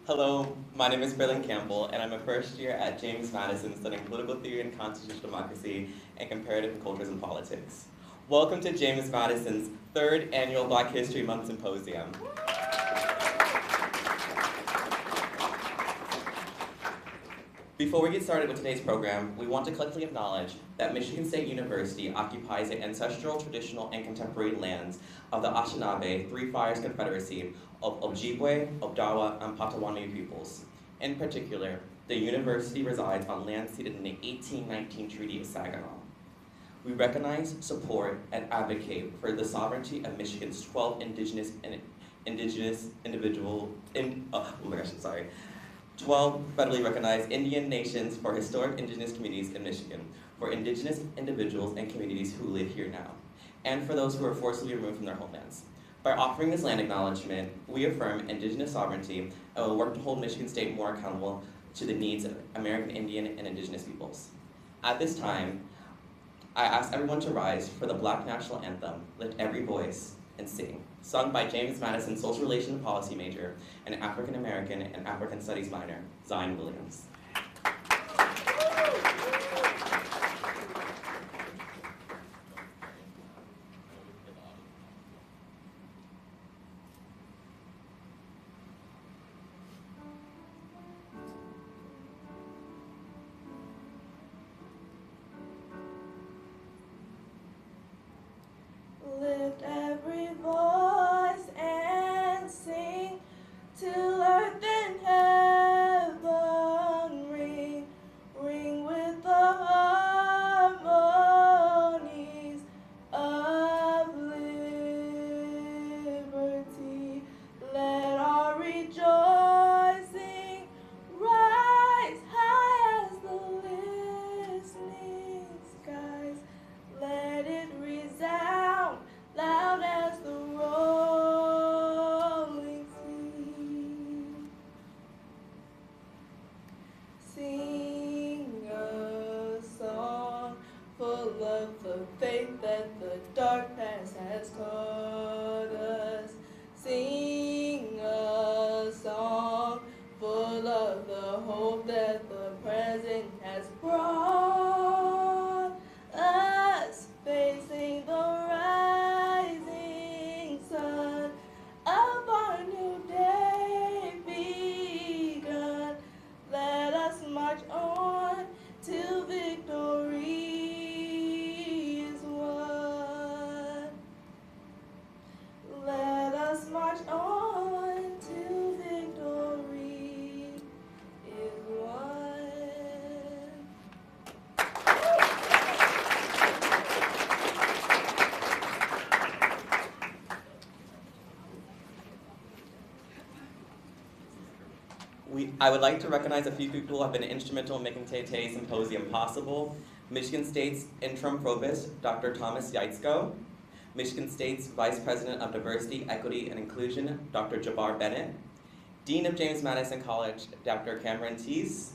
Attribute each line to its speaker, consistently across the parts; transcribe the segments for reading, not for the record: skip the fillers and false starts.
Speaker 1: Hello, my name is Berlin Campbell, and I'm a first year at James Madison studying political theory and constitutional democracy and comparative cultures and politics. Welcome to James Madison's third annual Black History Month Symposium. Before we get started with today's program, we want to collectively acknowledge that Michigan State University occupies the ancestral, traditional, and contemporary lands of the Anishinaabe Three Fires Confederacy of Ojibwe, Odawa, and Potawatomi peoples. In particular, the university resides on land ceded in the 1819 Treaty of Saginaw. We recognize, support, and advocate for the sovereignty of Michigan's 12 12 federally recognized Indian nations for historic indigenous communities in Michigan, for indigenous individuals and communities who live here now, and for those who are forcibly removed from their homelands. By offering this land acknowledgement, we affirm indigenous sovereignty and will work to hold Michigan State more accountable to the needs of American Indian and indigenous peoples. At this time, I ask everyone to rise for the Black National Anthem, Lift Every Voice and Sing, sung by James Madison Social Relations and Policy major and African American and African Studies minor, Zion Williams.
Speaker 2: Lift every voice and sing till earth and heaven ring, ring with the harmonies of liberty. Let our rejoicing rise high as the listening skies. Let it resound loud as the rolling sea. Sing a song full of the faith that the dark past has taught us. Sing a song full of the hope that the present has brought us, facing the rising sun of our new day begun. Let us march on till victory is won. Let us march on till victory is won.
Speaker 1: I would like to recognize a few people who have been instrumental in making today's symposium possible. Michigan State's interim provost, Dr. Thomas Yaitzko. Michigan State's Vice President of Diversity, Equity, and Inclusion, Dr. Jabbar Bennett. Dean of James Madison College, Dr. Cameron Teese.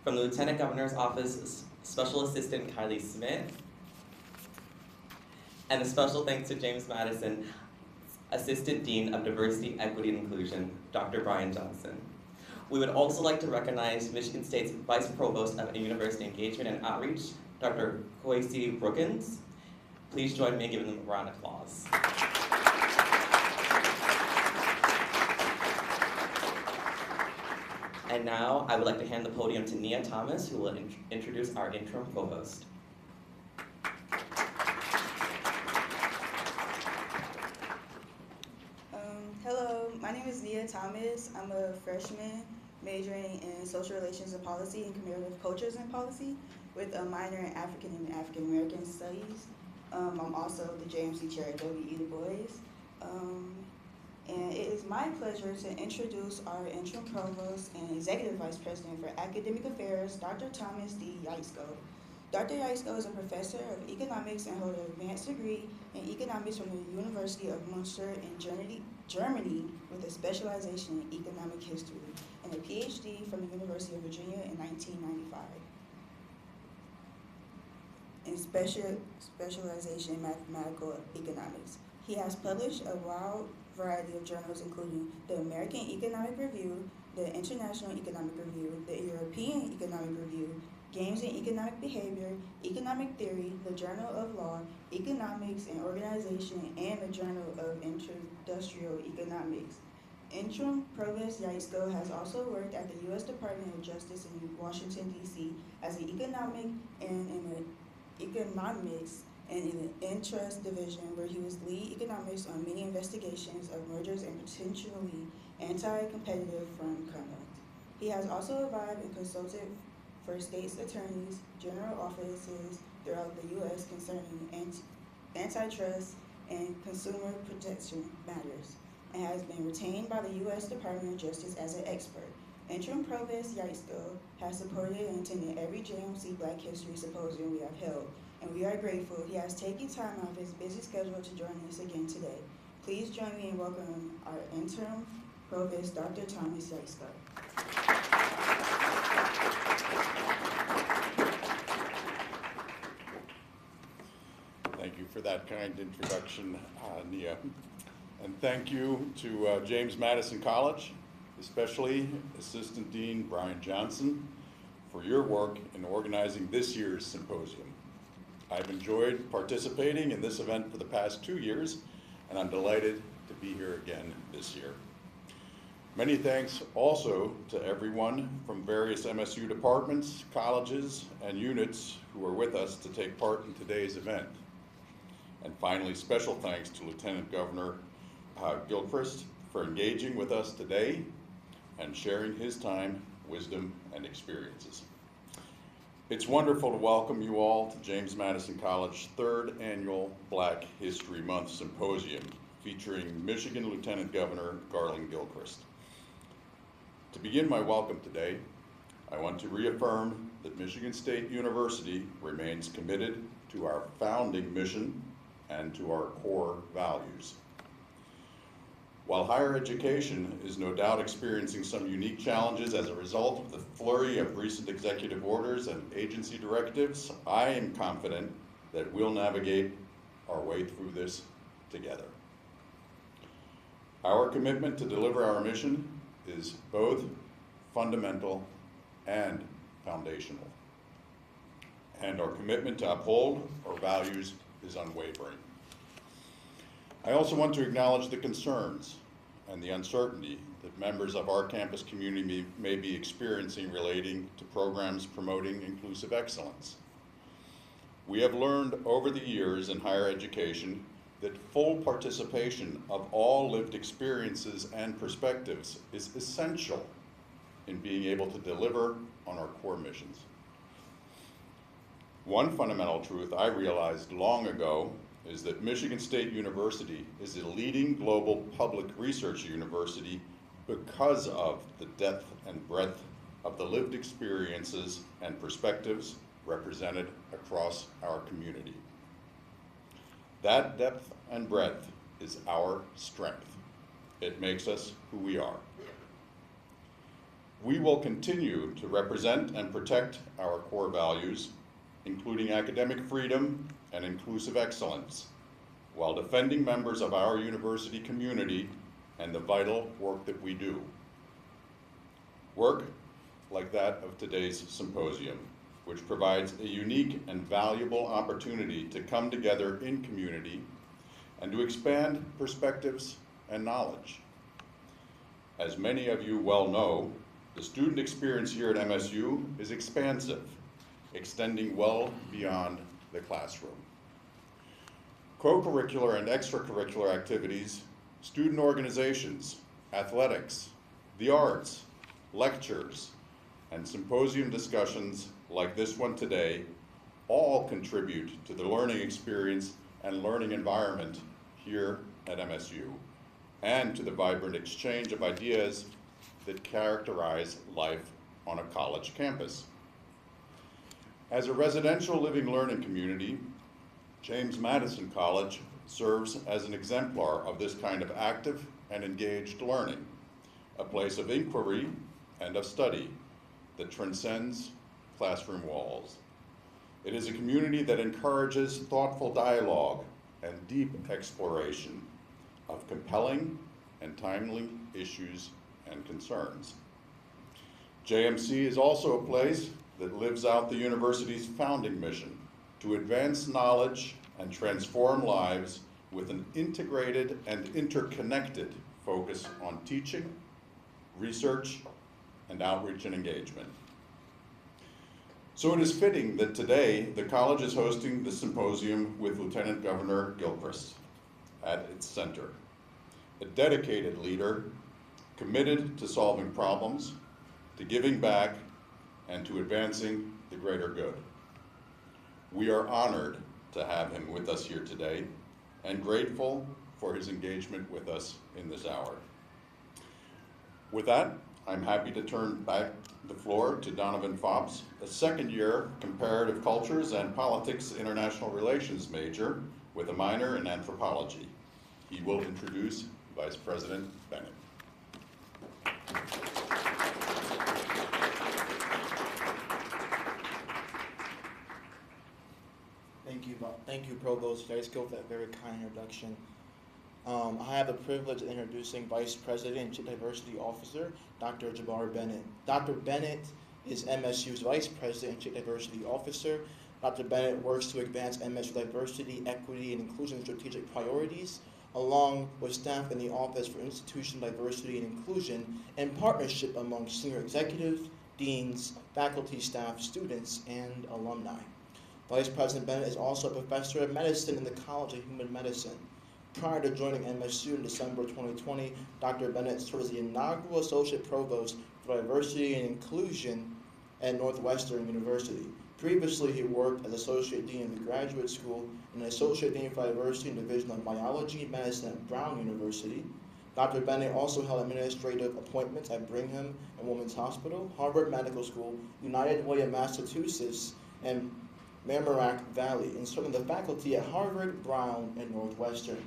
Speaker 1: From the Lieutenant Governor's Office, Special Assistant Kylie Smith. And a special thanks to James Madison Assistant Dean of Diversity, Equity, and Inclusion, Dr. Brian Johnson. We would also like to recognize Michigan State's Vice Provost of University Engagement and Outreach, Dr. Kwesi Brookins. Please join me in giving them a round of applause. And now, I would like to hand the podium to Nia Thomas, who will introduce our interim provost.
Speaker 3: Hello, my name is Nia Thomas. I'm a freshman majoring in social relations and policy and comparative cultures and policy with a minor in African and African American studies. I'm also the JMC chair at W.E. Du Bois. And it is my pleasure to introduce our interim provost and executive vice president for academic affairs, Dr. Thomas D. Yaitzko. Dr. Yaitzko is a professor of economics and holds an advanced degree in economics from the University of Munster in Germany with a specialization in economic history and a PhD from the University of Virginia in 1995. In specialization in mathematical economics. He has published a wide variety of journals including the American Economic Review, the International Economic Review, the European Economic Review, Games in Economic Behavior, Economic Theory, the Journal of Law, Economics and Organization, and the Journal of Industrial Economics. Interim Provost Yaisko has also worked at the U.S. Department of Justice in Washington, D.C. as an economics and in the interest division, where he was lead economics on many investigations of mergers and potentially anti-competitive firm conduct. He has also advised and consulted for states' attorneys, general offices throughout the U.S. concerning antitrust and consumer protection matters, and has been retained by the U.S. Department of Justice as an expert. Interim Provost Yaisko has supported and attended every JMC Black History Symposium we have held, and we are grateful he has taken time out of his busy schedule to join us again today. Please join me in welcoming our Interim Provost, Dr. Thomas Yaisko.
Speaker 4: Thank you for that kind introduction, Nia. And thank you to James Madison College, especially Assistant Dean Brian Johnson, for your work in organizing this year's symposium. I've enjoyed participating in this event for the past 2 years, and I'm delighted to be here again this year. Many thanks also to everyone from various MSU departments, colleges, and units who are with us to take part in today's event. And finally, special thanks to Lieutenant Governor Gilchrist for engaging with us today and sharing his time, wisdom, and experiences. It's wonderful to welcome you all to James Madison College 3rd Annual Black History Month Symposium featuring Michigan Lieutenant Governor Garland Gilchrist. To begin my welcome today, I want to reaffirm that Michigan State University remains committed to our founding mission and to our core values. While higher education is no doubt experiencing some unique challenges as a result of the flurry of recent executive orders and agency directives, I am confident that we'll navigate our way through this together. Our commitment to deliver our mission is both fundamental and foundational, and our commitment to uphold our values is unwavering. I also want to acknowledge the concerns and the uncertainty that members of our campus community may be experiencing relating to programs promoting inclusive excellence. We have learned over the years in higher education that full participation of all lived experiences and perspectives is essential in being able to deliver on our core missions. One fundamental truth I realized long ago is that Michigan State University is a leading global public research university because of the depth and breadth of the lived experiences and perspectives represented across our community. That depth and breadth is our strength. It makes us who we are. We will continue to represent and protect our core values, including academic freedom and inclusive excellence, while defending members of our university community and the vital work that we do. Work like that of today's symposium, which provides a unique and valuable opportunity to come together in community and to expand perspectives and knowledge. As many of you well know, the student experience here at MSU is expansive, extending well beyond the classroom. Co-curricular and extracurricular activities, student organizations, athletics, the arts, lectures, and symposium discussions like this one today all contribute to the learning experience and learning environment here at MSU, and to the vibrant exchange of ideas that characterize life on a college campus. As a residential living learning community, James Madison College serves as an exemplar of this kind of active and engaged learning, a place of inquiry and of study that transcends classroom walls. It is a community that encourages thoughtful dialogue and deep exploration of compelling and timely issues and concerns. JMC is also a place that lives out the university's founding mission to advance knowledge and transform lives with an integrated and interconnected focus on teaching, research, and outreach and engagement. So it is fitting that today the college is hosting the symposium with Lieutenant Governor Gilchrist at its center, a dedicated leader committed to solving problems, to giving back, and to advancing the greater good. We are honored to have him with us here today and grateful for his engagement with us in this hour. With that, I'm happy to turn back the floor to Donovan Fobbs, a second-year Comparative Cultures and Politics International Relations major with a minor in anthropology. He will introduce Vice President Bennett.
Speaker 5: Thank you, Provost Dreiskell, for that very kind introduction. I have the privilege of introducing Vice President and Chief Diversity Officer, Dr. Jabbar Bennett. Dr. Bennett is MSU's Vice President and Chief Diversity Officer. Dr. Bennett works to advance MSU diversity, equity, and inclusion strategic priorities, along with staff in the Office for Institutional Diversity and Inclusion, in partnership among senior executives, deans, faculty, staff, students, and alumni. Vice President Bennett is also a professor of medicine in the College of Human Medicine. Prior to joining MSU in December 2020, Dr. Bennett served as the inaugural Associate Provost for Diversity and Inclusion at Northwestern University. Previously, he worked as Associate Dean of the Graduate School and Associate Dean for Diversity and Division of Biology and Medicine at Brown University. Dr. Bennett also held administrative appointments at Brigham and Women's Hospital, Harvard Medical School, United Way of Massachusetts, and Merrimack Valley, and serving the faculty at Harvard, Brown, and Northwestern.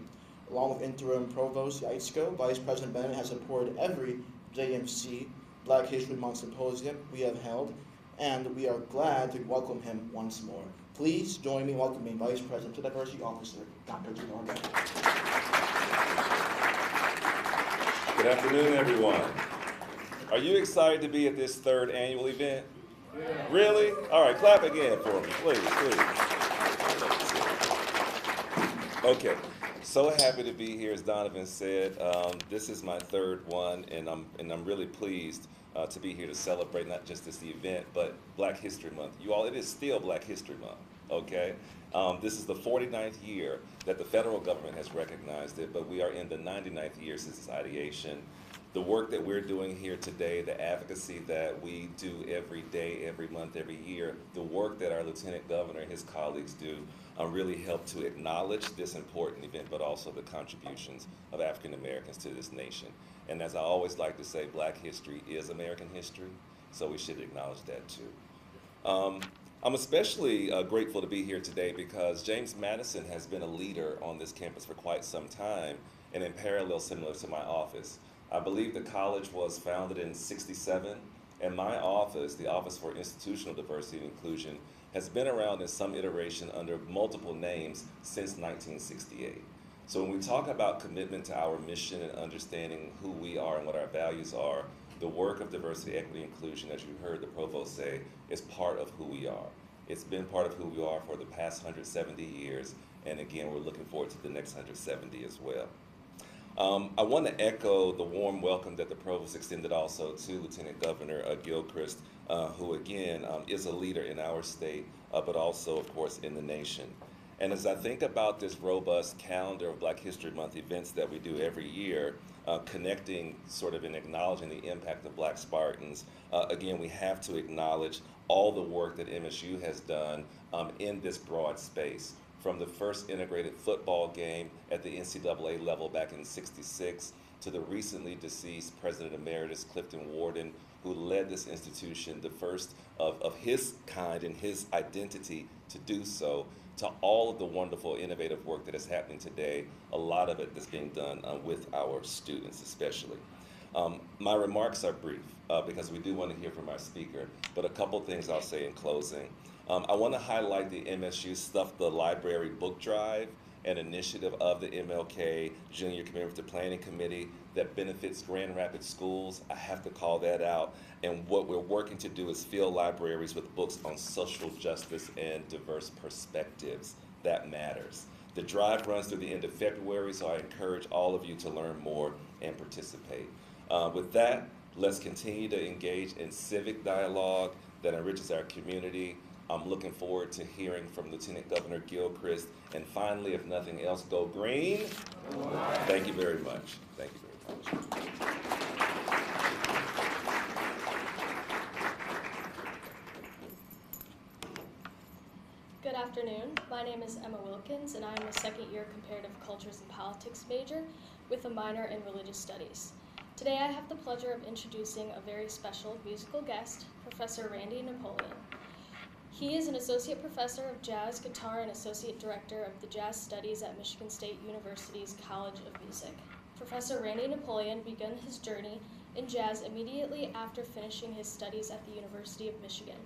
Speaker 5: Along with Interim Provost Yaitzko, Vice President Bennett has supported every JMC Black History Month symposium we have held, and we are glad to welcome him once more. Please join me in welcoming Vice President and Diversity Officer, Dr. Jabbar Bennett.
Speaker 6: Good afternoon, everyone. Are you excited to be at this third annual event? Yeah. Really? All right, clap again for me, please. Okay, so happy to be here, as Donovan said. This is my third one, and I'm really pleased to be here to celebrate not just this event, but Black History Month. You all, it is still Black History Month, okay? This is the 49th year that the federal government has recognized it, but we are in the 99th year since its ideation. The work that we're doing here today, the advocacy that we do every day, every month, every year, the work that our Lieutenant Governor and his colleagues do really help to acknowledge this important event, but also the contributions of African Americans to this nation. And as I always like to say, Black history is American history, so we should acknowledge that too. I'm especially grateful to be here today because James Madison has been a leader on this campus for quite some time, and in parallel similar to my office. I believe the college was founded in '67, and my office, the Office for Institutional Diversity and Inclusion, has been around in some iteration under multiple names since 1968. So when we talk about commitment to our mission and understanding who we are and what our values are, the work of diversity, equity, inclusion, as you heard the provost say, is part of who we are. It's been part of who we are for the past 170 years, and again, we're looking forward to the next 170 as well. I want to echo the warm welcome that the provost extended also to Lieutenant Governor Gilchrist, who again is a leader in our state, but also, of course, in the nation. And as I think about this robust calendar of Black History Month events that we do every year, connecting sort of and acknowledging the impact of Black Spartans, again, we have to acknowledge all the work that MSU has done in this broad space. From the first integrated football game at the NCAA level back in '66 to the recently deceased President Emeritus Clifton Warden, who led this institution, the first of his kind and his identity to do so, to all of the wonderful innovative work that is happening today, a lot of it that's being done with our students especially. My remarks are brief because we do want to hear from our speaker, but a couple things I'll say in closing. I want to highlight the MSU Stuff the Library book drive an initiative of the MLK Junior Commemorative Planning Committee that benefits Grand Rapids schools. I have to call that out. And what we're working to do is fill libraries with books on social justice and diverse perspectives. That matters. The drive runs through the end of February, so I encourage all of you to learn more and participate. With that, let's continue to engage in civic dialogue that enriches our community. I'm looking forward to hearing from Lieutenant Governor Gilchrist. And finally, if nothing else, go green. Thank you very much. Thank you very much.
Speaker 7: Good afternoon. My name is Emma Wilkins, and I am a second-year Comparative Cultures and Politics major with a minor in Religious Studies. Today I have the pleasure of introducing a very special musical guest, Professor Randy Napoleon. He is an Associate Professor of Jazz, Guitar, and Associate Director of the Jazz Studies at Michigan State University's College of Music. Professor Randy Napoleon began his journey in jazz immediately after finishing his studies at the University of Michigan.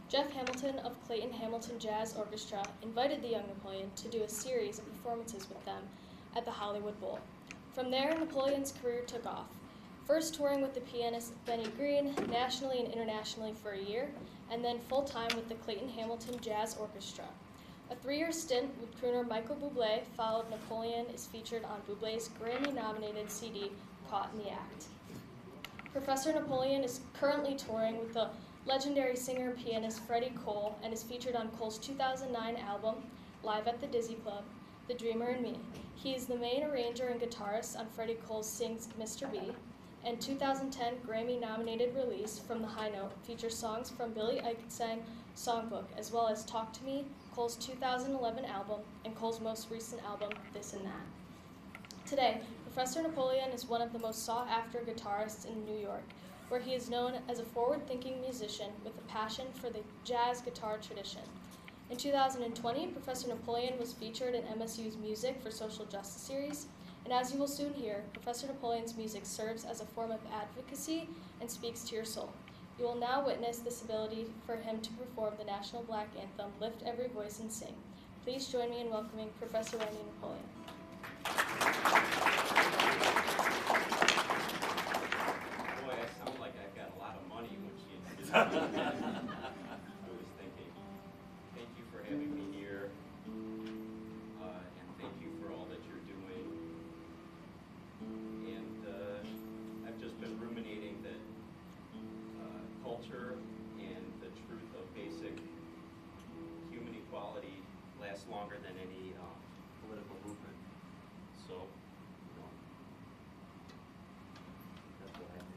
Speaker 7: Jeff Hamilton of Clayton Hamilton Jazz Orchestra invited the young Napoleon to do a series of performances with them at the Hollywood Bowl. From there, Napoleon's career took off, first touring with the pianist Benny Green nationally and internationally for a year, and then full-time with the Clayton Hamilton Jazz Orchestra. A 3-year stint with crooner Michael Bublé followed. Napoleon is featured on Bublé's Grammy-nominated CD, Caught in the Act. Professor Napoleon is currently touring with the legendary singer and pianist Freddie Cole and is featured on Cole's 2009 album, Live at the Dizzy Club, The Dreamer and Me. He is the main arranger and guitarist on Freddie Cole's Sings Mr. B, and 2010 Grammy-nominated release From the High Note features songs from Billy Eichensang Songbook, as well as Talk to Me, Cole's 2011 album, and Cole's most recent album, This and That. Today, Professor Napoleon is one of the most sought-after guitarists in New York, where he is known as a forward-thinking musician with a passion for the jazz guitar tradition. In 2020, Professor Napoleon was featured in MSU's Music for Social Justice series, and as you will soon hear, Professor Napoleon's music serves as a form of advocacy and speaks to your soul. You will now witness this ability for him to perform the National Black Anthem, Lift Every Voice and Sing. Please join me in welcoming Professor Randy Napoleon.
Speaker 8: Boy, I sound like I've got a lot of money when she I was thinking, thank you for having me here, and thank you for all that you're doing. And I've just been ruminating that culture and the truth of basic human equality lasts longer than any political movement. So, that's what I think.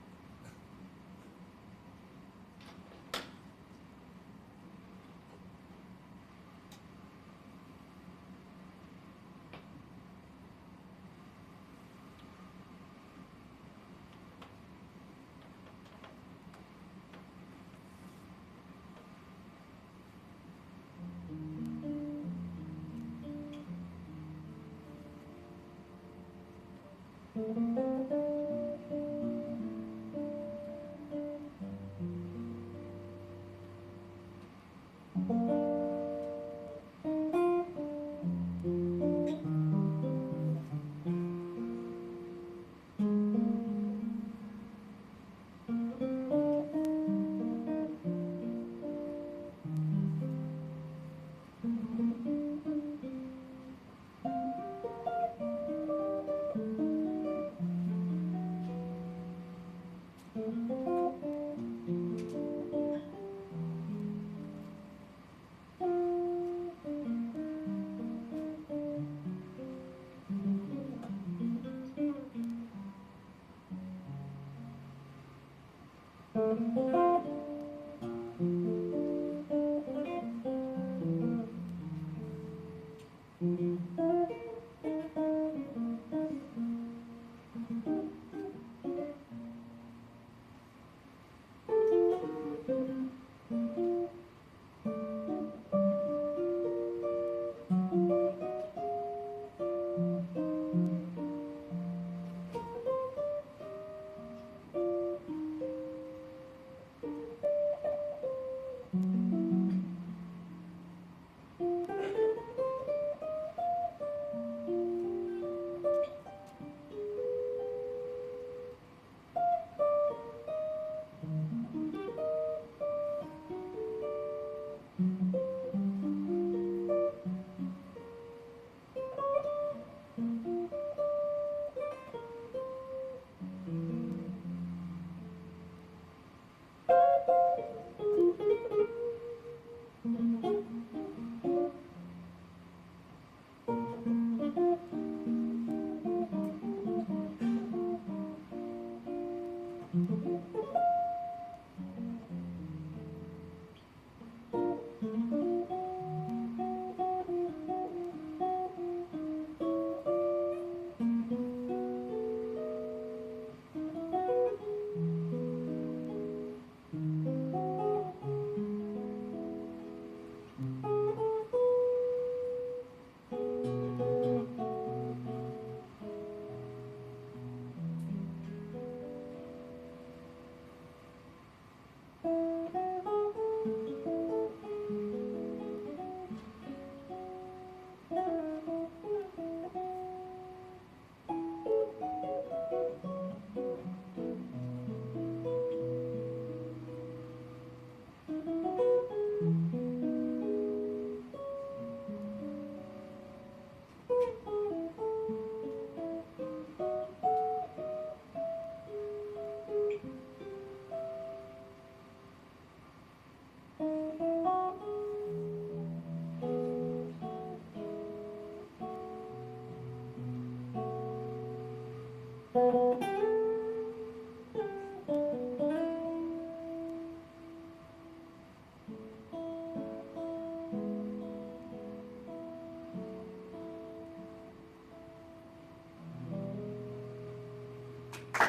Speaker 9: Thank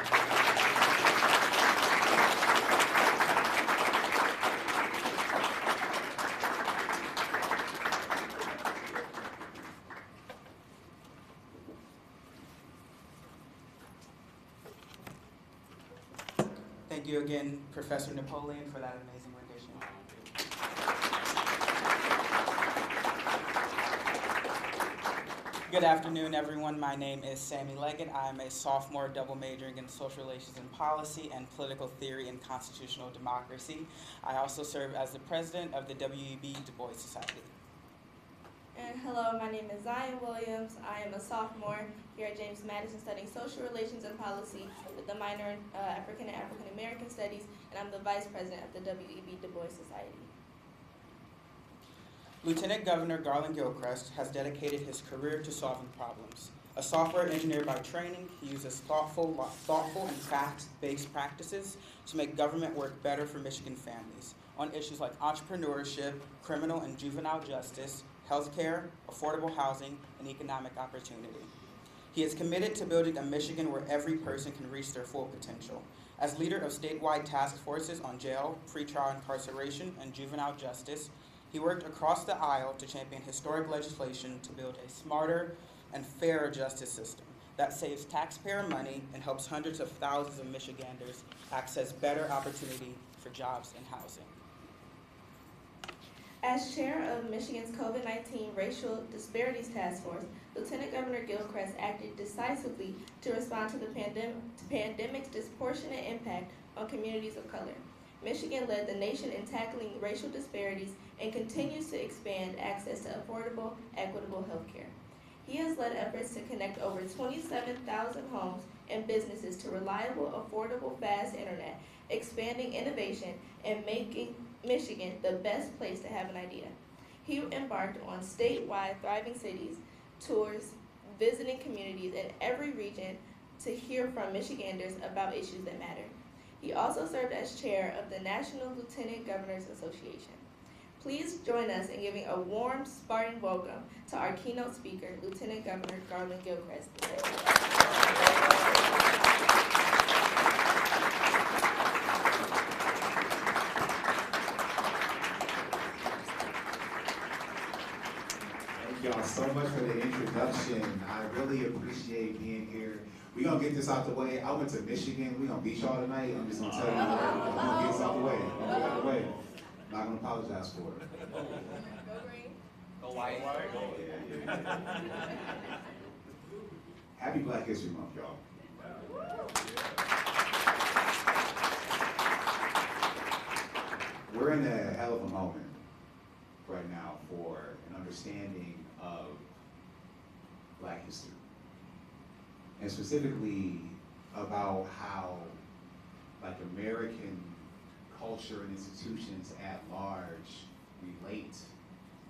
Speaker 9: you again, Professor Napoleon, for that amazing rendition. Good afternoon, everyone. My name is Sammy Leggett. I am a sophomore double majoring in social relations and policy and political theory and constitutional democracy. I also serve as the president of the W.E.B. Du Bois Society.
Speaker 2: And hello, my name is Zion Williams. I am a sophomore here at James Madison studying social relations and policy with a minor in African and African American studies, and I'm the vice president of the W.E.B. Du Bois Society.
Speaker 9: Lieutenant Governor Garland Gilchrist has dedicated his career to solving problems. A software engineer by training, he uses thoughtful and fact-based practices to make government work better for Michigan families on issues like entrepreneurship, criminal and juvenile justice, healthcare, affordable housing, and economic opportunity. He is committed to building a Michigan where every person can reach their full potential. As leader of statewide task forces on jail, pretrial incarceration, and juvenile justice, he worked across the aisle to champion historic legislation to build a smarter and fairer justice system that saves taxpayer money and helps hundreds of thousands of Michiganders access better opportunity for jobs and housing.
Speaker 2: As chair of Michigan's COVID-19 Racial Disparities Task Force, Lieutenant Governor Gilchrist acted decisively to respond to the pandemic's disproportionate impact on communities of color. Michigan led the nation in tackling racial disparities and continues to expand access to affordable, equitable health care. He has led efforts to connect over 27,000 homes and businesses to reliable, affordable, fast internet, expanding innovation and making Michigan the best place to have an idea. He embarked on statewide Thriving Cities tours, visiting communities in every region to hear from Michiganders about issues that matter. He also served as chair of the National Lieutenant Governors Association. Please join us in giving a warm Spartan welcome to our keynote speaker, Lieutenant Governor Garland Gilchrist.
Speaker 10: Thank y'all so much for the introduction. I really appreciate being here. We're going to get this out the way. I went to Michigan. We're going to beat y'all tonight. I'm just going to tell you, we're going to get this out the way. We're going to get it out the way. I'm not going to apologize for it.
Speaker 2: Go green.
Speaker 8: Go white.
Speaker 10: Happy Black History Month, y'all. We're in a hell of a moment right now for an understanding of Black history. And specifically about how like American culture and institutions at large relate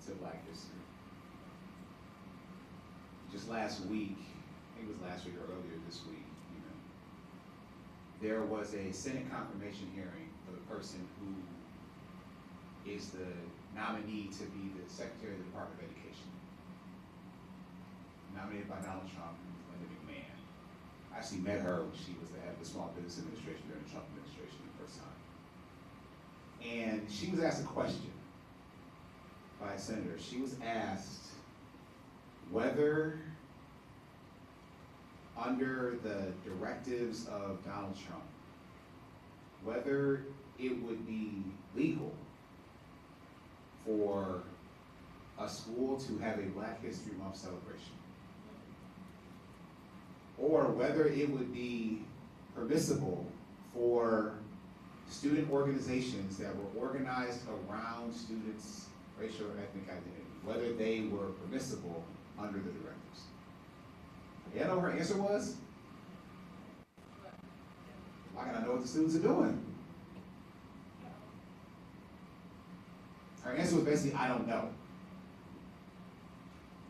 Speaker 10: to Black history. Just last week, I think it was last week or earlier this week, there was a Senate confirmation hearing for the person who is the nominee to be the Secretary of the Department of Education. Nominated by Donald Trump, Linda McMahon. I actually met her when she was the head of the Small Business Administration during the Trump administration the first time. And she was asked a question by a senator. She was asked whether under the directives of Donald Trump, whether it would be legal for a school to have a Black History Month celebration, or whether it would be permissible for student organizations that were organized around students' racial or ethnic identity, whether they were permissible under the directives. You know what her answer was? Why gotta know what the students are doing? Her answer was basically, I don't know.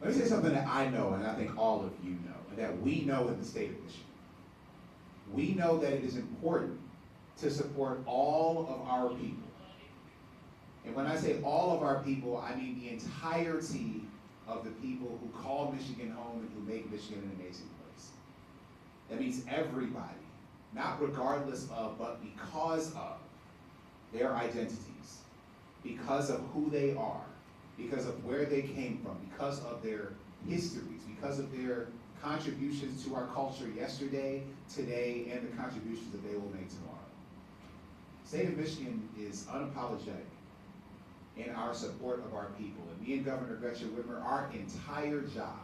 Speaker 10: Let me say something that I know, and I think all of you know, and that we know in the state of Michigan. We know that it is important to support all of our people. And when I say all of our people, I mean the entirety of the people who call Michigan home and who make Michigan an amazing place. That means everybody not regardless of, but because of their identities, because of who they are, because of where they came from, because of their histories, because of their contributions to our culture yesterday, today, and the contributions that they will make tomorrow. The state of Michigan is unapologetic in our support of our people. And me and Governor Gretchen Whitmer, our entire job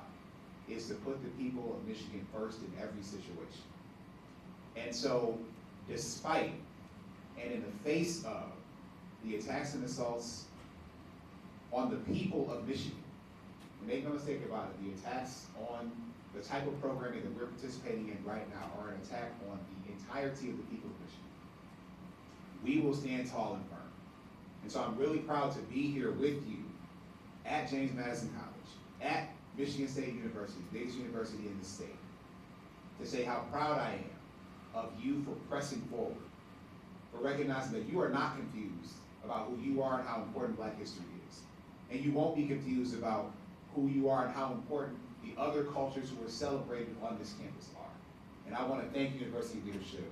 Speaker 10: is to put the people of Michigan first in every situation. And so, despite and in the face of the attacks and assaults on the people of Michigan, and make no mistake about it, the attacks on the type of programming that we're participating in right now are an attack on the entirety of the people of Michigan. We will stand tall and firm. And so I'm really proud to be here with you at James Madison College, at Michigan State University, the biggest university in the state, to say how proud I am of you for pressing forward, for recognizing that you are not confused about who you are and how important Black history is. And you won't be confused about who you are and how important the other cultures who are celebrated on this campus are. And I want to thank university leadership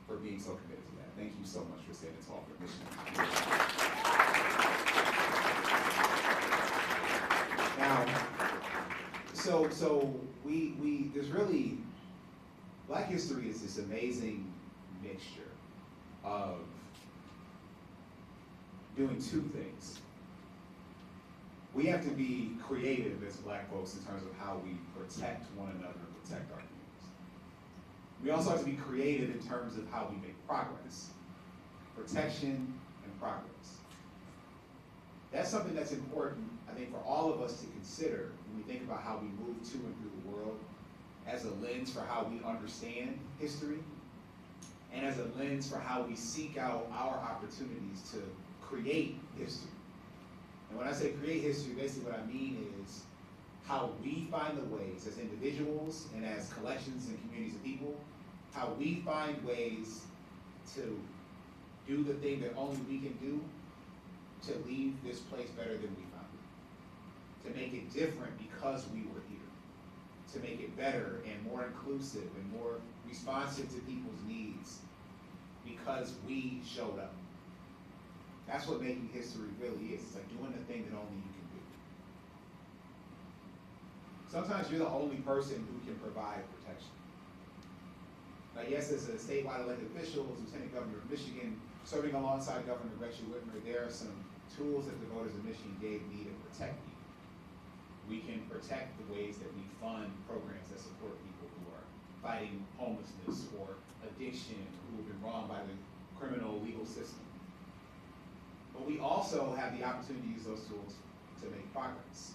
Speaker 10: for being so committed to that. Thank you so much for standing tall for Michigan. Now, so there's really, Black history is this amazing mixture of doing two things. We have to be creative as Black folks in terms of how we protect one another and protect our communities. We also have to be creative in terms of how we make progress. Protection and progress. That's something that's important, I think, for all of us to consider when we think about how we move to and through the world, as a lens for how we understand history, and as a lens for how we seek out our opportunities to create history. And when I say create history, basically what I mean is how we find the ways as individuals and as collections and communities of people, how we find ways to do the thing that only we can do to leave this place better than we found it. To make it different because we were here. To make it better and more inclusive and more responsive to people's needs because we showed up. That's what making history really is. It's like doing the thing that only you can do. Sometimes you're the only person who can provide protection. Now, yes, as a statewide elected official, as Lieutenant Governor of Michigan, serving alongside Governor Gretchen Whitmer, there are some tools that the voters of Michigan gave me to protect me. We can protect the ways that we fund programs that support people who are fighting homelessness or addiction, who have been wronged by the criminal legal system. But we also have the opportunity to use those tools to make progress,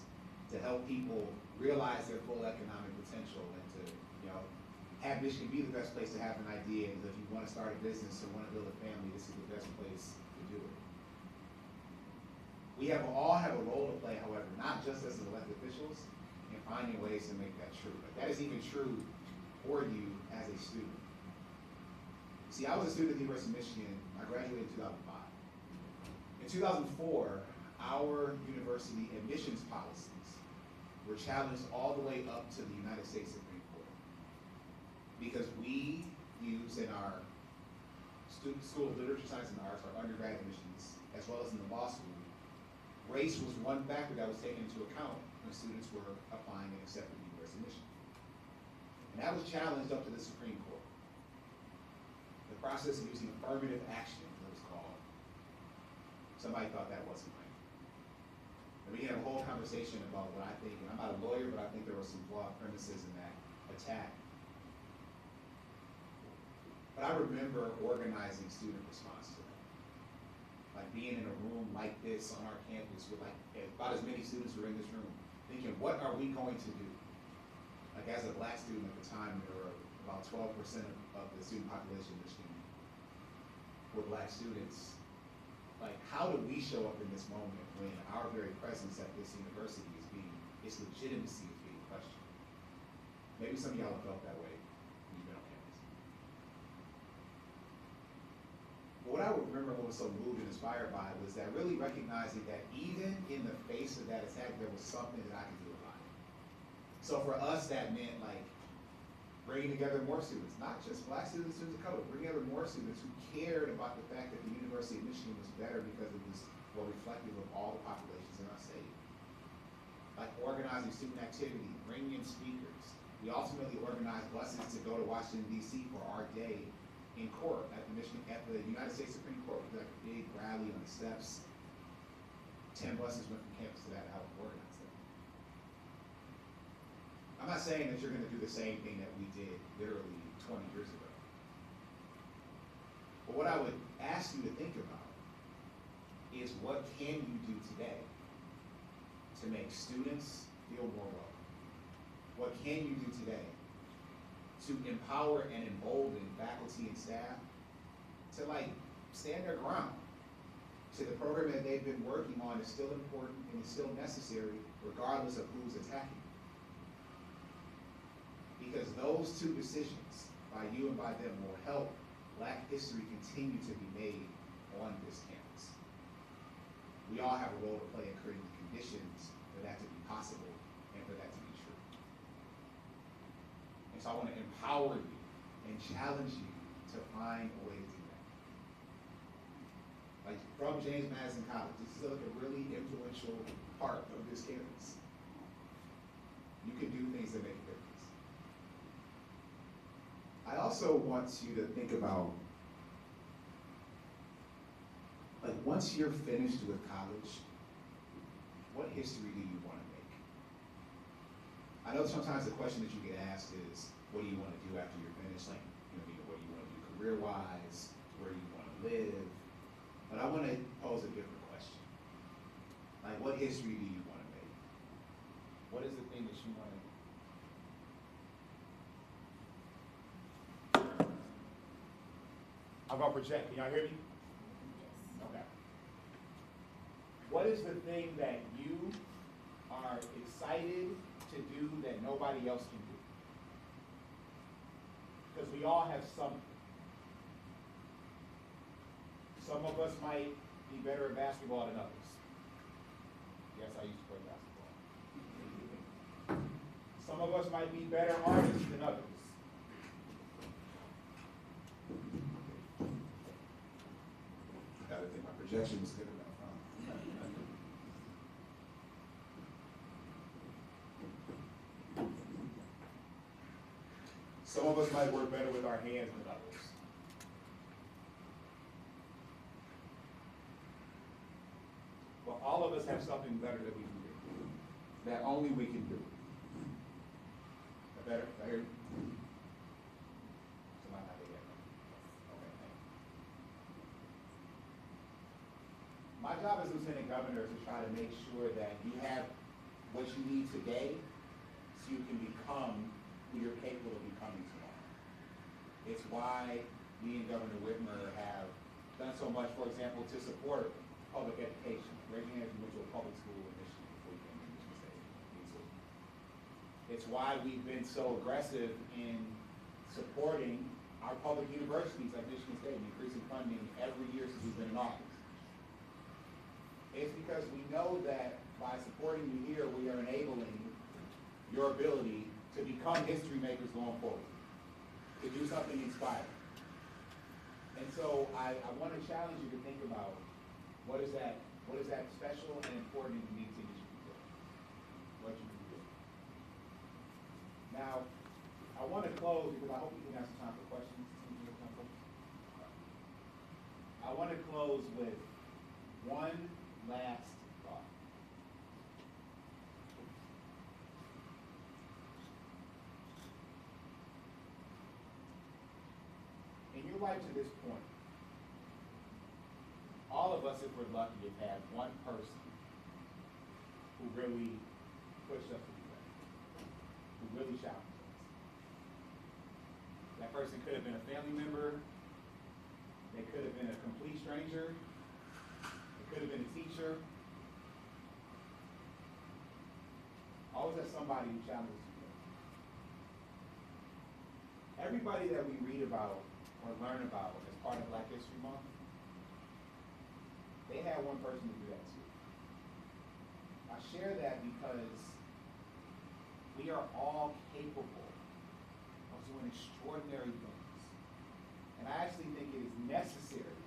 Speaker 10: to help people realize their full economic potential and to, have Michigan be the best place to have an idea. And if you want to start a business or want to build a family, this is the best place to do it. We all have a role to play, however, not just as elected officials, in finding ways to make that true. But that is even true for you as a student. See, I was a student at the University of Michigan. I graduated in 2005. In 2004, our university admissions policies were challenged all the way up to the United States Supreme Court. Because we use in our School of Literature, Science, and Arts, our undergrad admissions, as well as in the law school, race was one factor that was taken into account when students were applying and accepting the University of Michigan. And that was challenged up to the Supreme Court. The process of using affirmative action, it was called. Somebody thought that wasn't right. And we can have a whole conversation about what I think, and I'm not a lawyer, but I think there were some flawed premises in that attack. But I remember organizing student response to that. Like being in a room like this on our campus with like about as many students who were in this room, thinking, what are we going to do? Like as a Black student at the time, there were about 12% of the student population in Michigan were Black students. Like, how do we show up in this moment when our very presence at this university its legitimacy is being questioned? Maybe some of y'all have felt that way when you've been on campus. But what I would remember what was so moved and inspired by was that really recognizing that even in the face of that attack, there was something that I could do about it. So for us, that meant like bringing together more students, not just Black students, students of color, bringing together more students who cared about the fact that the University of Michigan was better because it was more reflective of all the populations in our state. Like organizing student activity, bringing in speakers. We ultimately organized buses to go to Washington, D.C. for our day in court at the United States Supreme Court. We had a big rally on the steps. 10 buses went from campus to that to help organize that. I'm not saying that you're going to do the same thing that we did literally 20 years ago. But what I would ask you to think about is what can you do today to make students feel more welcome? What can you do today to empower and embolden faculty and staff to stand their ground? To the program that they've been working on is still important and is still necessary regardless of who's attacking. Because those two decisions, by you and by them, will help Black history continue to be made on this campus. We all have a role to play in creating the conditions for that to be possible and for that to be true. And so I want to empower you and challenge you to find a way to do that. Like from James Madison College, this is like a really influential part of this campus. You can do things that make a difference. I also want you to think about, like, once you're finished with college, what history do you want to make? I know sometimes the question that you get asked is, what do you want to do after you're finished? Like, what do you want to do career-wise? Where do you want to live? But I want to pose a different question. Like, what history do you want to make? What is the thing that you want to do? I'm going to project. Can y'all hear me? Yes. Okay. What is the thing that you are excited to do that nobody else can do? Because we all have something. Some of us might be better at basketball than others. Yes, I used to play basketball. Some of us might be better artists than others. I gotta think my projection was good enough, huh? Some of us might work better with our hands than others. But all of us have something better that we can do, that only we can do. That better? I hear you? Somebody not there yet? Okay, thank you. My job as Lieutenant Governor is to try to make sure that you have what you need today so you can become who you're capable of becoming tomorrow. It's why me and Governor Whitmer have done so much, for example, to support public education. Raise your hand if you went to a public school in Michigan before you came to Michigan State. Me too. It's why we've been so aggressive in supporting our public universities like Michigan State and increasing funding every year since we've been in office. It's because we know that by supporting you here, we are enabling your ability to become history makers going forward, to do something inspiring. And so I want to challenge you to think about what is that special and important and unique thing that you can do? What you can do. Now, I want to close because I hope we can have some time for questions. I want to close with one last thought. In your life to this point, all of us, if we're lucky, have had one person who really pushed us to be better, who really challenged us. That person could have been a family member, they could have been a complete stranger, they could have been a teacher. Always have somebody who challenges you. Everybody that we read about or learn about as part of Black History Month, they had one person to do that too. I share that because we are all capable of
Speaker 11: doing extraordinary things. And I actually think it is necessary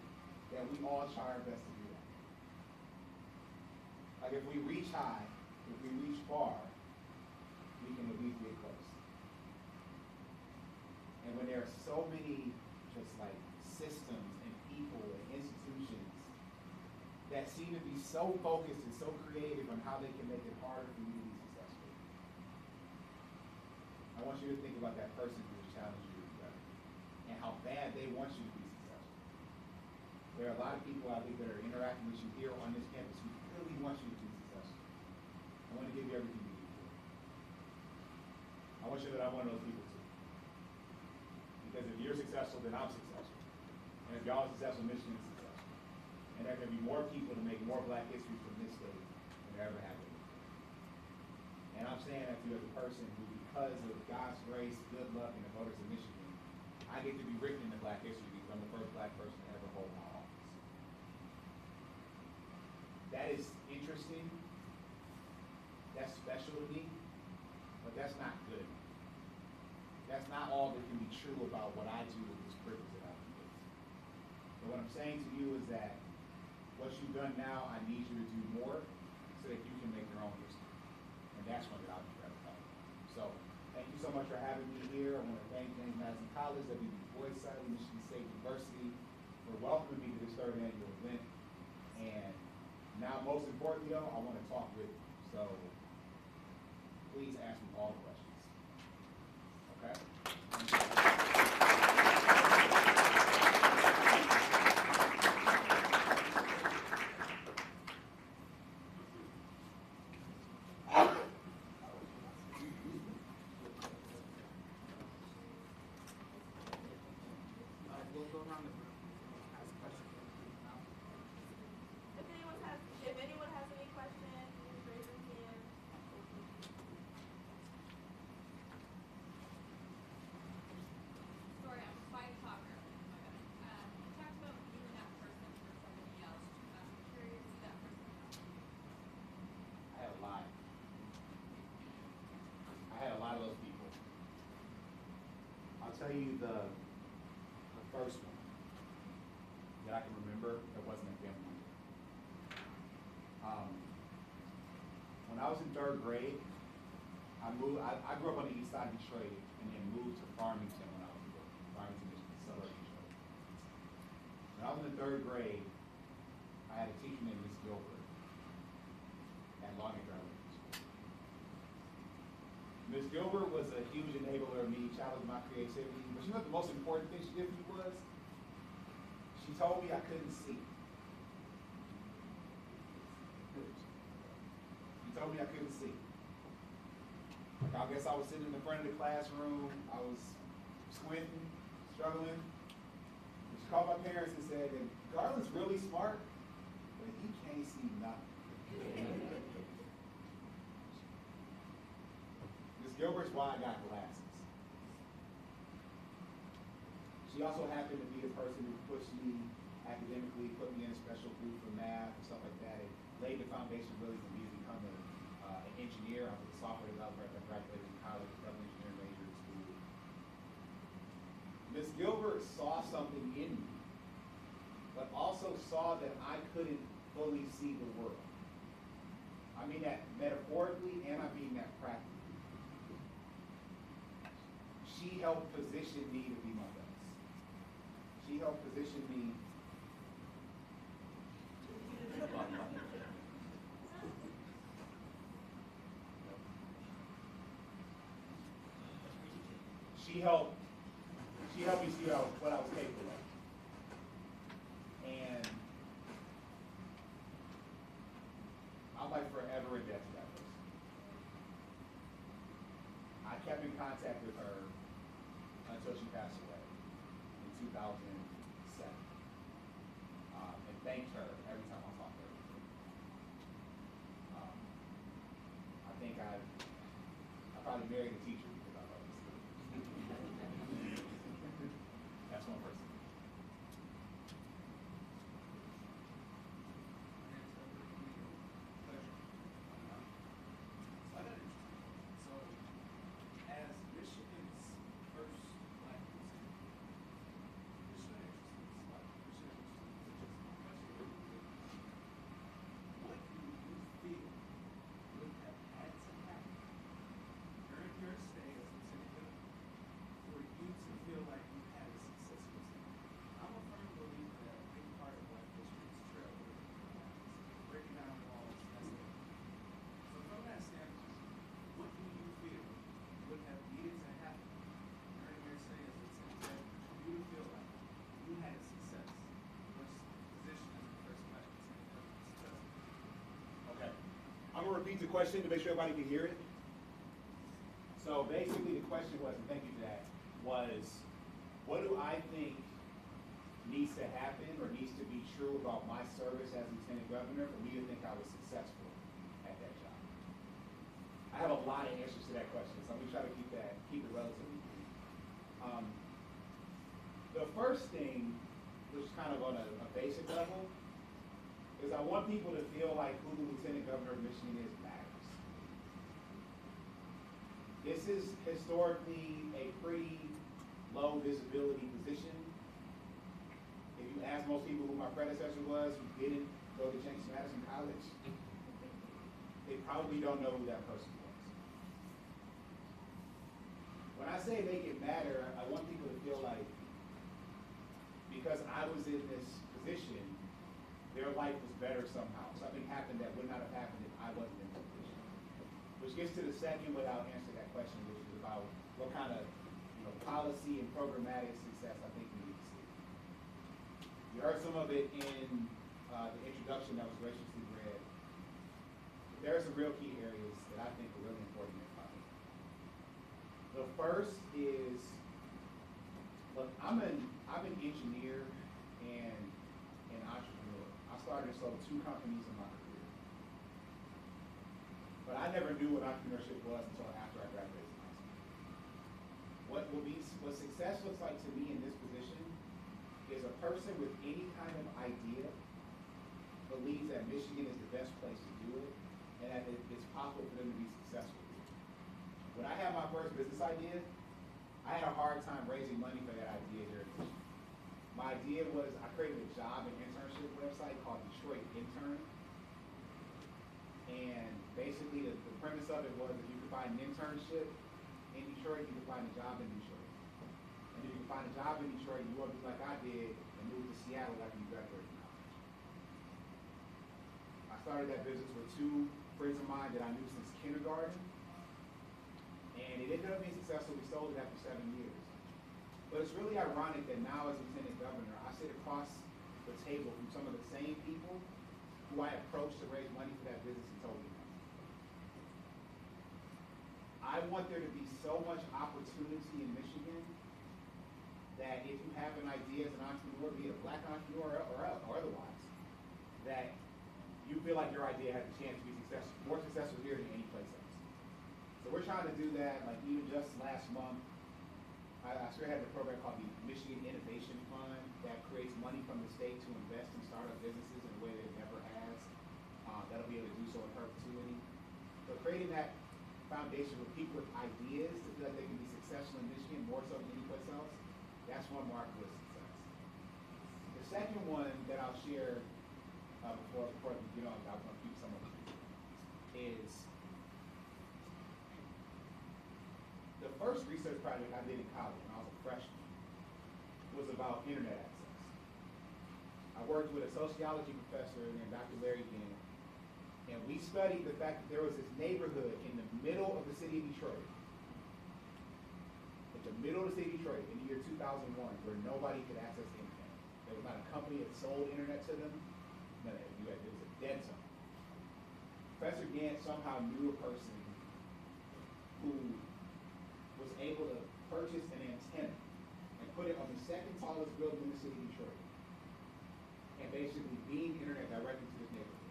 Speaker 11: that we all try our best to do that. Like if we reach high, if we reach far, we can at least get close. And when there are so many just like systems and people and institutions that seem to be so focused and so creative on how they can make it harder for you to be successful, I want you to think about that person who is challenging you to be better and how bad they want you to be successful. There are a lot of people I think that are interacting with you here on this campus who really want you to be successful. I want to give you everything you need to. I want you to know that I'm one of those people too. Because if you're successful, then I'm successful. And if y'all are successful, Michigan is successful. And there are going to be more people to make more Black history from this state than there ever have been. And I'm saying that to you as a person who, because of God's grace, good luck, and the voters of Michigan, I get to be written into Black history because I'm the first Black person to ever hold my office. That is interesting. That's special to me, but that's not good enough. That's not all that can be true about what I do with this privilege that I've been given. But what I'm saying to you is that what you've done now, I need you to do more so that you can make your own history. And that's one that I'll be very proud of. So thank you so much for having me here. I want to thank James Madison College, W.B. Du Bois Site, Michigan State University for welcoming me to this third annual event. And now, most importantly, though, I want to talk with you. So please ask me all the questions. Okay?
Speaker 9: We'll go around the room. Ask questions.
Speaker 2: If anyone has any questions, please raise your hand.
Speaker 12: Sorry, I'm a quiet talker. You talked about being that person for somebody else. I'm curious who that person is.
Speaker 11: I had a lot. I had a lot of those people. I'll tell you the first one that I can remember that wasn't a family member. When I was in third grade, I grew up on the east side of Detroit and then moved to Farmington when I was in Farmington, Michigan, suburb of Detroit. When I was in third grade, I had a teacher named Miss Gilbert at Longacre Elementary School. Miss Gilbert was a huge enabler of me, challenged my creativity. But you know what the most important thing she did for me was? She told me I couldn't see. She told me I couldn't see. Like, I guess I was sitting in the front of the classroom, I was squinting, struggling. And she called my parents and said, Garland's really smart, but he can't see nothing. Miss Gilbert's why I got glasses. She also happened to be a person who pushed me academically, put me in a special group for math and stuff like that. It laid the foundation really for me to become an engineer. I was a software developer at the graduated from college, double engineering major at school. Miss Gilbert saw something in me, but also saw that I couldn't fully see the world. I mean that metaphorically and I mean that practically. She helped position me to be my best. She helped position me. She helped me see what I was capable of. And I'm like forever in debt to that person. I kept in contact with her until she passed away in 2007. And thanked her every time I talked to her. I think I probably married a teacher because I love this. That's one person.
Speaker 13: So, as Michigan's first
Speaker 11: repeat the question to make sure everybody can hear it? So basically the question was, and thank you for that, was what do I think needs to happen or needs to be true about my service as Lieutenant Governor for me to think I was successful at that job? I have a lot of answers to that question, so I'm gonna try to keep it relatively brief. The first thing, which is kind of on a basic level, is I want people to feel like who the Lieutenant Governor of Michigan is matters. This is historically a pretty low visibility position. If you ask most people who my predecessor was, who didn't go to James Madison College, they probably don't know who that person was. When I say make it matter, I want people to feel like because I was in this position, their life was better somehow. Something happened that would not have happened if I wasn't in that position. Which gets to the second way I'll answer that question, which is about what kind of policy and programmatic success I think we need to see. You heard some of it in the introduction that was graciously read. There are some real key areas that I think are really important in economy. The first is, look, I'm an engineer and an entrepreneur. I started and sold 2 companies in my career. But I never knew what entrepreneurship was until after I graduated from high school. What success looks like to me in this position is a person with any kind of idea believes that Michigan is the best place to do it and that it's possible for them to be successful. When I had my first business idea, I had a hard time raising money for that idea here in Michigan. My idea was I created a job and internship website called Detroit Intern. And basically the premise of it was if you could find an internship in Detroit, you could find a job in Detroit. And if you could find a job in Detroit, you want to do like I did and move to Seattle after you graduated from college. I started that business with 2 friends of mine that I knew since kindergarten. And it ended up being successful. We sold it after 7 years. But it's really ironic that now as Lieutenant Governor, I sit across the table from some of the same people who I approached to raise money for that business and told me no. I want there to be so much opportunity in Michigan that if you have an idea as an entrepreneur, be it a Black entrepreneur or otherwise, that you feel like your idea has a chance to be more successful here than any place else. So we're trying to do that. Like even just last month, I spearheaded a program called the Michigan Innovation Fund that creates money from the state to invest in startup businesses in a way that it never has. That'll be able to do so in perpetuity. So creating that foundation with people with ideas to feel like they can be successful in Michigan more so than any place else, that's one marker of success. The second one that I'll share before I'll keep some of it, is the first research project I did in college when I was a freshman was about internet access. I worked with a sociology professor named Dr. Larry Ginn, and we studied the fact that there was this neighborhood in the middle of the city of Detroit, in the middle of the city of Detroit in the year 2001, where nobody could access the internet. There was not a company that sold internet to them. None of it. It was a dead zone. Professor Gant somehow knew a person who was able to purchase an antenna and put it on the second tallest building in the city of Detroit and basically beam internet directly to this neighborhood.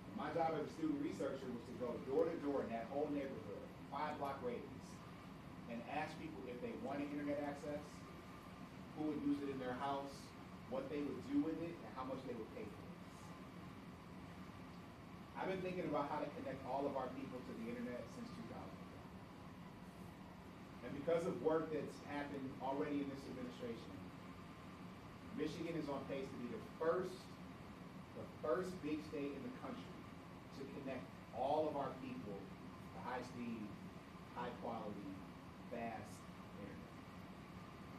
Speaker 11: And my job as a student researcher was to go door to door in that whole neighborhood, 5-block radius, and ask people if they wanted internet access, who would use it in their house, what they would do with it, and how much they would pay for it. I've been thinking about how to connect all of our people to the internet since 2001. And because of work that's happened already in this administration, Michigan is on pace to be the first big state in the country to connect all of our people to high-speed, high-quality, fast internet.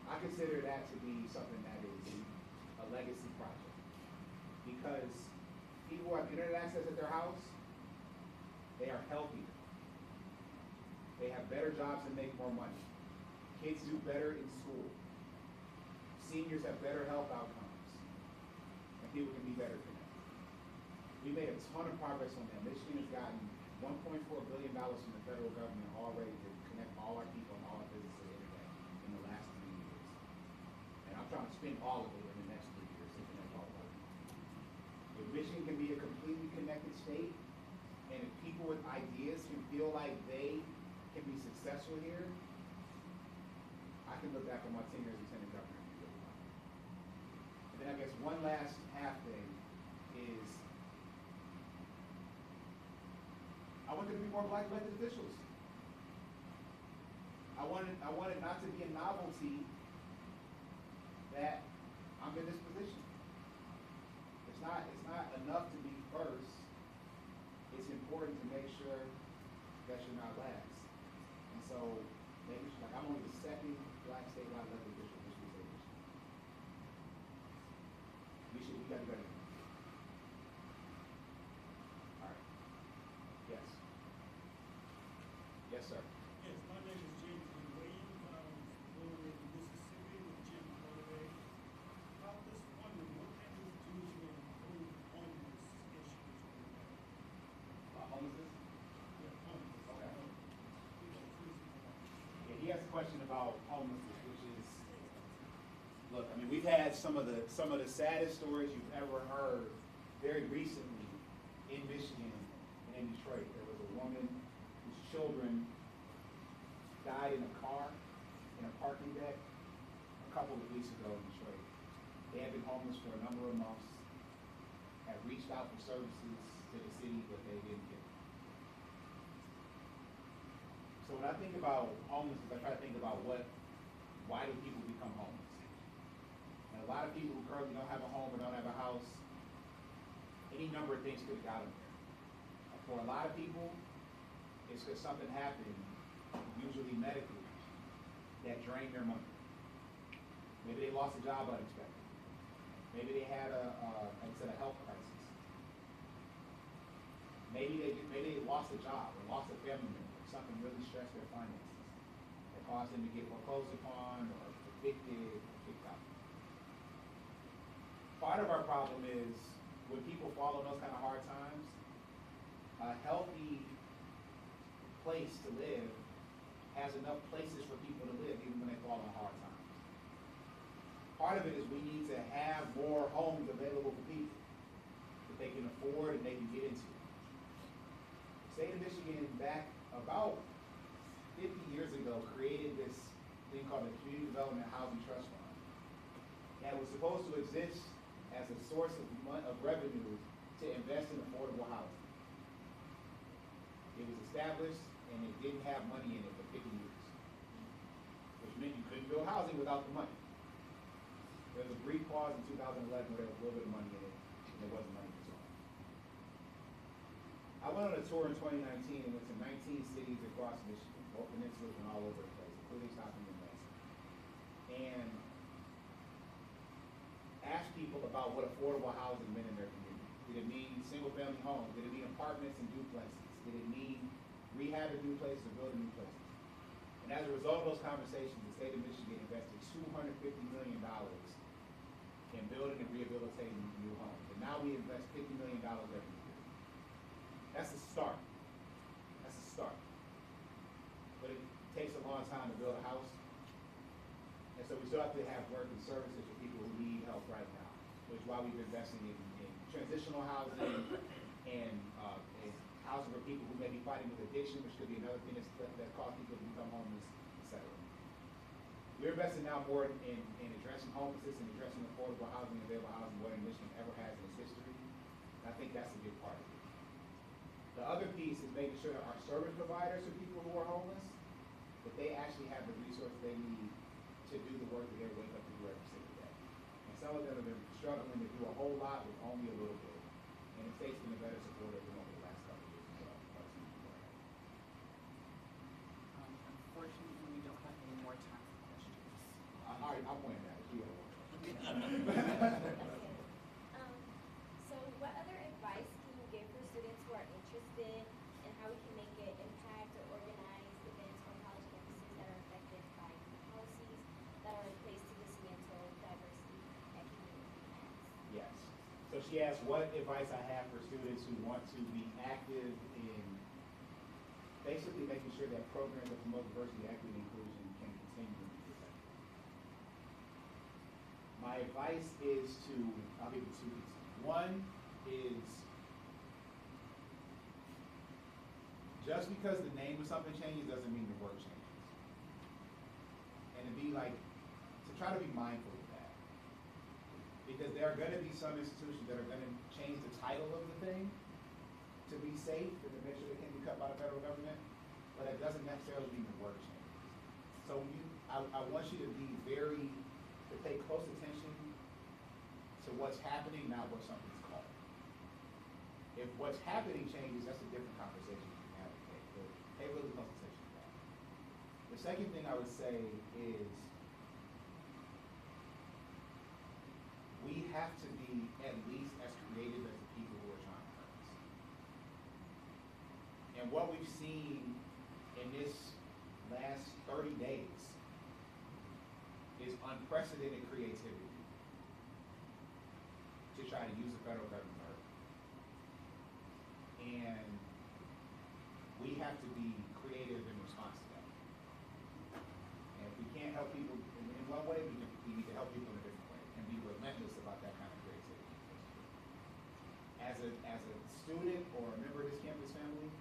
Speaker 11: I consider that to be something that is a legacy project because people who have internet access at their house, they are healthier. They have better jobs and make more money. Kids do better in school. Seniors have better health outcomes. And people can be better connected. We made a ton of progress on that. Michigan has gotten $1.4 billion from the federal government already to connect all our people and all our businesses to the internet in the last 3 years. And I'm trying to spend all of it in the next 3 years to connect all of our people. If Michigan can be a completely connected state, and if people with ideas can feel like they can be successful here, I can look back on my 10 years as lieutenant governor and be really proud. And then I guess one last half thing is, I want there to be more black elected officials. I want it not to be a novelty that I'm in this position. It's not enough to be first. It's important to make sure that you're not last. And so, maybe like I'm only the second black statewide elected official in Michigan State. We gotta do better. All right. Yes. Yes, sir.
Speaker 13: Yes, my name is James Lee Williams. I'm born in Mississippi with Jim Holiday. I was just wondering, what can we do to improve homeless issues?
Speaker 11: Homelessness?
Speaker 13: Yeah, homeless.
Speaker 11: Okay. Yeah, he has a question about homelessness, which is, look, I mean, we've had some of the saddest stories you've ever heard very recently in Michigan and in Detroit. There was a woman whose children died in a car in a parking deck a couple of weeks ago in Detroit. They had been homeless for a number of months, had reached out for services to the city, but they didn't get it. So when I think about homelessness, I try to think about why do people become homeless? And a lot of people who currently don't have a home or don't have a house, any number of things could have got them there. For a lot of people, it's because something happened, usually medically, that drained their money. Maybe they lost a job unexpectedly. Maybe they had a health crisis. Maybe they lost a job or lost a family member. Something really stressed their finances that caused them to get foreclosed upon or evicted or kicked out. Part of our problem is when people fall in those kind of hard times, a healthy place to live has enough places for people to live even when they fall in hard times. Part of it is we need to have more homes available for people that they can afford and they can get into. The state of Michigan back about 50 years ago created this thing called the Community Development Housing Trust Fund that was supposed to exist as a source of revenue to invest in affordable housing. It was established and it didn't have money in it for 50 years, which meant you couldn't build housing without the money. There was a brief pause in 2011 where there was a little bit of money in it and there wasn't money for it. I went on a tour in 2019 and went to 19 cities across Michigan, both peninsulas and all over the place, including Stockton and Lansing. And asked people about what affordable housing meant in their community. Did it mean single-family homes? Did it mean apartments and duplexes? Did it mean rehabbing new places or building new places? And as a result of those conversations, the state of Michigan invested $250 million in building and rehabilitating new homes. And now we invest $50 million every year. That's a start. That's a start. But it takes a long time to build a house. And so we still have to have work and services for people who need help right now, which is why we've been investing in transitional housing and housing for people who may be fighting with addiction, which could be another thing that causes people to become homeless, etc. We're investing now more in addressing homelessness and addressing affordable housing and available housing more than Michigan ever has in its history. And I think that's a big part of it. The other piece is making sure that our service providers for people who are homeless, that they actually have the resources they need to do the work that they wake up to do every single day. And some of them have been struggling to do a whole lot with only a little bit. And the state's been a better supporter than over the last couple of years as well.
Speaker 14: Unfortunately, we don't have any more time for questions.
Speaker 11: All right, I'll point that.
Speaker 15: So what other advice can you give for students who are interested in how we can make an impact or organize events on college campuses that are affected by policies that are in place to dismantle diversity and community plans?
Speaker 11: Yes. So she asked what advice I have for students who want to be active in basically making sure that programs that promote diversity, equity, and inclusion can continue to be effective. My advice is to, I'll give you two pieces. One is, just because the name of something changes doesn't mean the work changes. And to be like, to try to be mindful of that. Because there are gonna be some institutions that are gonna change the title of the thing to be safe and to make sure they can't be cut by the federal government, but it doesn't necessarily mean the work changes. So I want you to be to pay close attention to what's happening, not what something's called. If what's happening changes, that's a different conversation you can have today, but pay really close attention to that. The second thing I would say is, we have to be at least as creative as the people who are trying to hurt us. And what we've seen in this last 30 days is unprecedented creativity to try to use the federal government to hurt. And we have to be creative in response to that. And if we can't help people in one way, we need to help people in a different way and be relentless about that kind of creativity. As a student or a member of this campus family,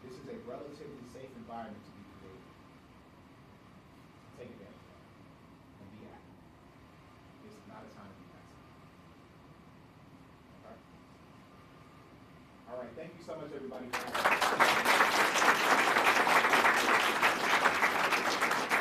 Speaker 11: this is a relatively safe environment to be creative. Take advantage of that and be active. This is not a time to be passive. Okay? All right, thank you so much, everybody.